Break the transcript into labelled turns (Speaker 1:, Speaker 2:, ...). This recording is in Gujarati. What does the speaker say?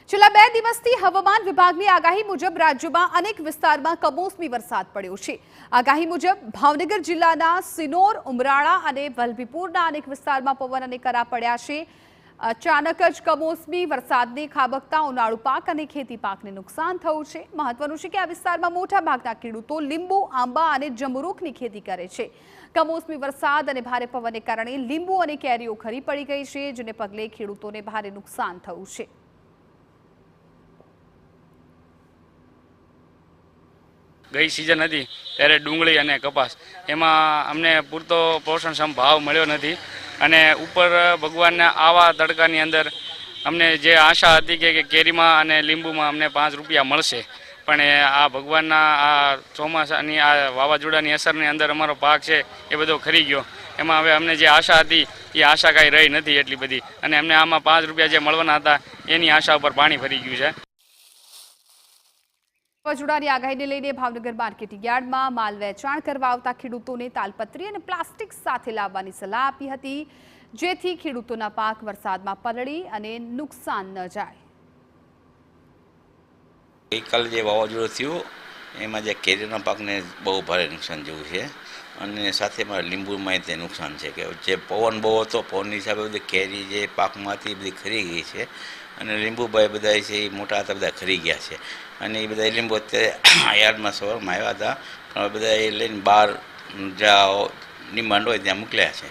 Speaker 1: છેલ્લા 2 દિવસથી હવામાન વિભાગની આગાહી મુજબ રાજ્યમાં અનેક વિસ્તારમાં કમોસમી વરસાદ પડ્યો છે। આગાહી મુજબ ભાવનગર જિલ્લાના સિનોર, ઉમરાળા અને વલભીપુરના અનેક વિસ્તારમાં પવન અને કરા પડ્યા છે। અચાનક જ કમોસમી વરસાદને ખાબકતા ઉનાળુ પાક અને ખેતી પાકને નુકસાન થયું છે। મહત્વનું છે કે આ વિસ્તારમાં મોટાભાગના ખેડૂતો લીંબુ, આંબા અને જમરૂખની ખેતી કરે છે। કમોસમી વરસાદ અને ભારે પવનને કારણે લીંબુ અને કેરીઓ ખરી પડી ગઈ છે, જેને પગલે ખેડૂતોને ભારે નુકસાન થયું છે।
Speaker 2: ગઈ સિઝન હતી ત્યારે ડુંગળી અને કપાસ એમાં અમને પૂરતો પોષણક્ષમ ભાવ મળ્યો નથી અને ઉપર ભગવાનના આવા તડકાની અંદર અમને જે આશા હતી કે કેરીમાં અને લીંબુમાં અમને 5 રૂપિયા મળશે, પણ આ ભગવાનના આ ચોમાસાની આ વાવાઝોડાની અસરની અંદર અમારો પાક છે એ બધો ખરી ગયો। એમાં હવે અમને જે આશા હતી એ આશા કાંઈ રહી નથી એટલી બધી, અને અમને આમાં 5 રૂપિયા જે મળવાના હતા એની આશા ઉપર પાણી ફરી ગયું છે।
Speaker 1: વાવાઝોડાની આગાહીને લઈને ભાવનગર માર્કેટિંગ યાર્ડમાં માલ વેચાણ કરવા આવતા ખેડૂતોને તાલપત્રી અને પ્લાસ્ટિક સાથે લાવવાની સલાહ આપી હતી, જેથી ખેડૂતોના પાક વરસાદમાં પલળી અને નુકસાન ન જાય।
Speaker 3: ગઈકાલે જે વાવાઝોડું થયું એમાં જે કેરીના પાકને બહુ ભારે નુકસાન જેવું છે, અને સાથે મારા લીંબુમાં તે નુકસાન છે કે જે પવન બહુ હતો, પવનની હિસાબે બધી કેરી જે પાકમાં હતી એ બધી ખરી ગઈ છે, અને લીંબુભાઈ બધા છે એ મોટા હતા બધા ખરી ગયા છે, અને એ બધા લીંબુ અત્યારે યાર્ડમાં સવારમાં આવ્યા હતા, પણ બધા એ લઈને બહાર જ્યાં ડિમાન્ડ હોય ત્યાં મોકલ્યા છે।